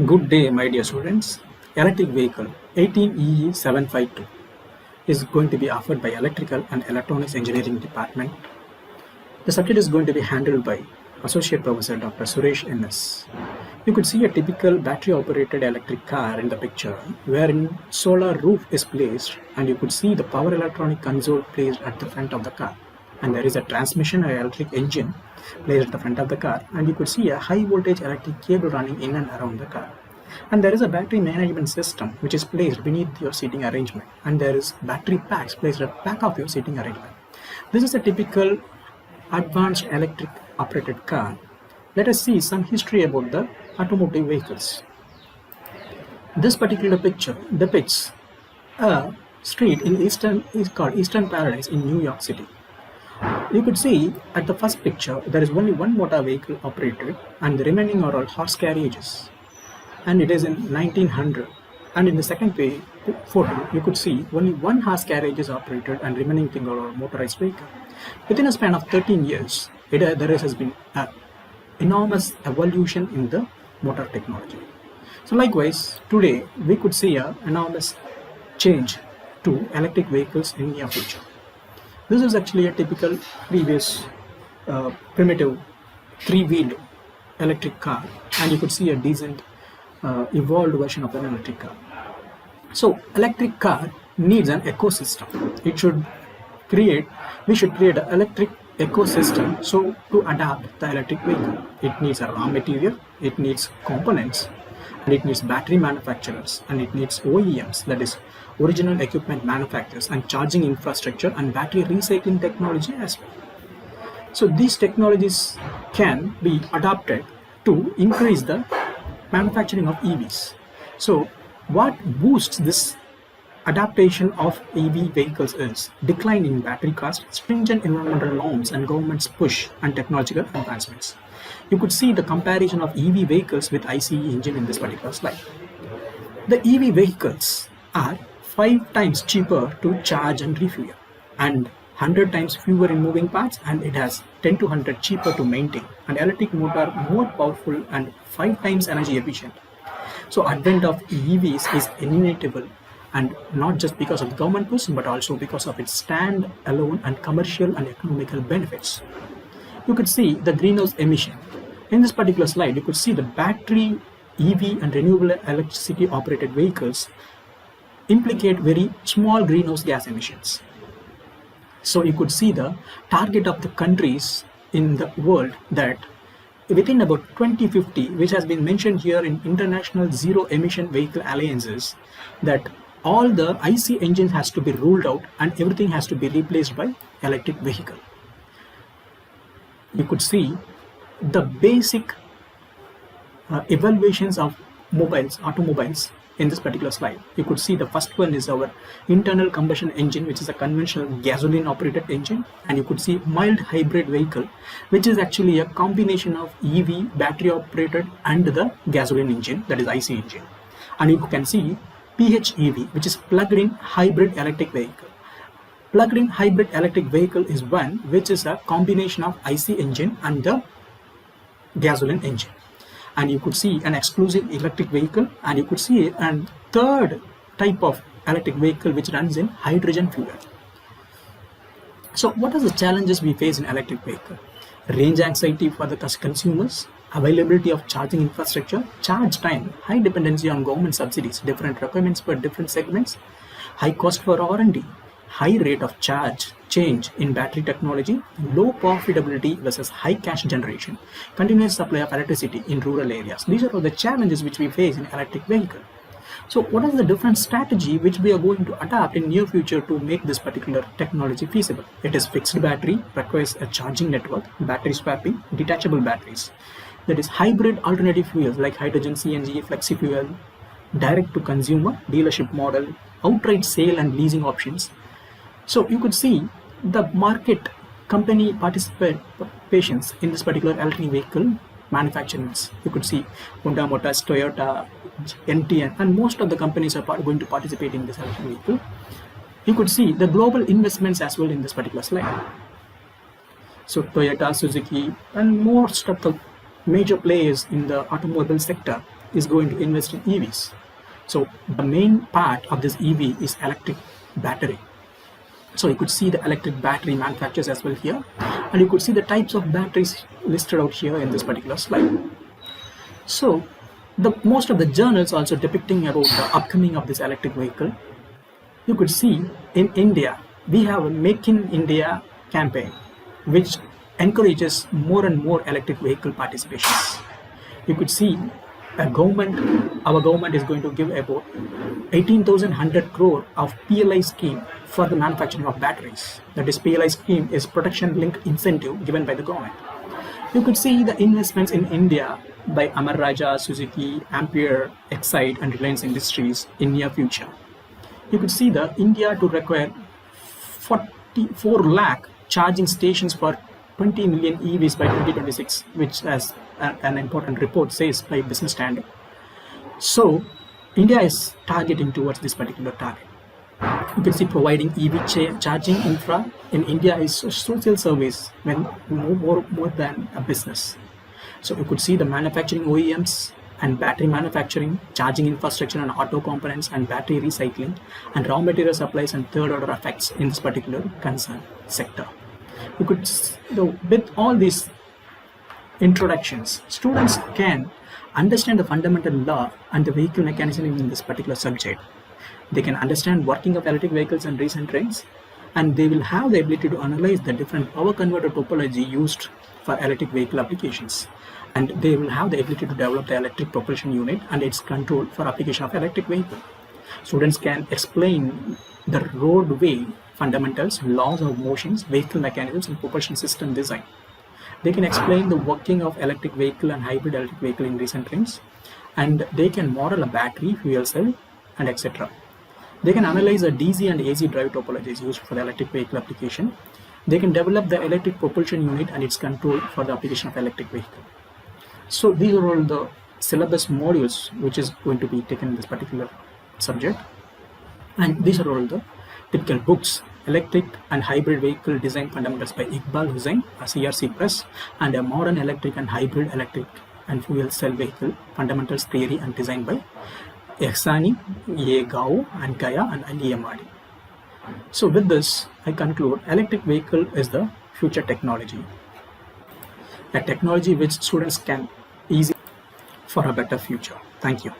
Good day, my dear students. Electric vehicle 18EE752 is going to be offered by Electrical and Electronics Engineering Department. The subject is going to be handled by Associate Professor Dr. Suresh NS. You could see a typical battery-operated electric car in the picture, wherein solar roof is placed, and you could see the power electronic console placed at the front of the car. And there is a transmission or electric engine placed at the front of the car, and you could see a high voltage electric cable running in and around the car. And there is a battery management system which is placed beneath your seating arrangement, and there is battery packs placed at the back of your seating arrangement. This is a typical advanced electric operated car. Let us see some history about the automotive vehicles. This particular picture depicts a street is called Eastern Paradise in New York City. You could see at the first picture there is only one motor vehicle operated, and the remaining are all horse carriages, and it is in 1900. And in the second photo you could see only one horse carriage is operated and remaining thing are all motorized vehicle. Within a span of 13 years there has been an enormous evolution in the motor technology. So likewise today we could see an enormous change to electric vehicles in near future. This is actually a typical previous primitive three-wheeled electric car, and you could see a decent evolved version of an electric car. So electric car needs an ecosystem. We should create an electric ecosystem so to adapt the electric vehicle. It needs a raw material, it needs components, and it needs battery manufacturers, and it needs OEMs, that is original equipment manufacturers, and charging infrastructure and battery recycling technology as well. So these technologies can be adopted to increase the manufacturing of EVs. So what boosts this adaptation of EV vehicles is decline in battery cost, stringent environmental norms, and government's push and technological advancements. You could see the comparison of EV vehicles with ICE engine in this particular slide. The EV vehicles are 5 times cheaper to charge and refuel, and 100 times fewer in moving parts, and it has 10 to 100 cheaper to maintain. An electric motor more powerful and 5 times energy efficient. So advent of EVs is inevitable, and not just because of the government push, but also because of its stand-alone and commercial and economical benefits. You could see the greenhouse emission. In this particular slide, you could see the battery, EV, and renewable electricity operated vehicles implicate very small greenhouse gas emissions. So you could see the target of the countries in the world that within about 2050, which has been mentioned here in International Zero Emission Vehicle Alliances, that all the IC engines has to be ruled out and everything has to be replaced by electric vehicle. You could see the basic evaluations of automobiles in this particular slide. You could see the first one is our internal combustion engine, which is a conventional gasoline operated engine, and you could see mild hybrid vehicle, which is actually a combination of EV battery operated and the gasoline engine, that is IC engine. And you can see PHEV, which is plug-in hybrid electric vehicle. Plug-in hybrid electric vehicle is one which is a combination of IC engine and the gasoline engine. And you could see an exclusive electric vehicle, and you could see a third type of electric vehicle which runs in hydrogen fuel. So what are the challenges we face in electric vehicle? Range anxiety for the consumers, availability of charging infrastructure, charge time, high dependency on government subsidies, different requirements for different segments, high cost for R&D, high rate of change in battery technology, low profitability versus high cash generation, continuous supply of electricity in rural areas. These are all the challenges which we face in electric vehicle. So what is the different strategy which we are going to adopt in near future to make this particular technology feasible? It is fixed battery, requires a charging network, battery swapping, detachable batteries. That is hybrid alternative fuels like hydrogen, CNG, flexi fuel, direct to consumer, dealership model, outright sale and leasing options. So you could see the market company participations in this particular electric vehicle manufacturers. You could see Honda Motors, Toyota, NTN, and most of the companies are going to participate in this electric vehicle. You could see the global investments as well in this particular slide. So Toyota, Suzuki, and most of the major players in the automobile sector is going to invest in EVs. So the main part of this EV is electric battery. So you could see the electric battery manufacturers as well here, and you could see the types of batteries listed out here in this particular slide. So most of the journals also depicting about the upcoming of this electric vehicle. You could see in India, we have a Make in India campaign, which encourages more and more electric vehicle participation. You could see our government is going to give about 18,100 crore of PLI scheme for the manufacturing of batteries. That is, PLI scheme is protection linked incentive given by the government. You could see the investments in India by Amar Raja, Suzuki, Ampere, Exide and Reliance Industries in near future. You could see the India to require 44 lakh charging stations for 20 million EVs by 2026, which as an important report says by Business Standard. So India is targeting towards this particular target. You can see providing EV charging infra in India is a social service when more than a business. So you could see the manufacturing OEMs and battery manufacturing, charging infrastructure and auto components and battery recycling and raw material supplies and third order effects in this particular concern sector. You could, with all these introductions, students can understand the fundamental law and the vehicle mechanism in this particular subject. They can understand working of electric vehicles and recent trends, and they will have the ability to analyze the different power converter topology used for electric vehicle applications. And they will have the ability to develop the electric propulsion unit and its control for application of electric vehicle. Students can explain the roadway fundamentals, laws of motions, vehicle mechanisms, and propulsion system design. They can explain the working of electric vehicle and hybrid electric vehicle in recent trends, and they can model a battery, fuel cell, and etc. They can analyze the DC and AC drive topologies used for the electric vehicle application. They can develop the electric propulsion unit and its control for the application of electric vehicle. So these are all the syllabus modules which is going to be taken in this particular subject, and these are all the typical books: Electric and Hybrid Vehicle Design Fundamentals by Iqbal Hussain, a CRC Press, and a Modern Electric and Hybrid Electric and Fuel Cell Vehicle Fundamentals Theory and Design by Ihsani, A. Gao, and Kaya and Ali Amadi. So with this, I conclude electric vehicle is the future technology, a technology which students can easily for a better future. Thank you.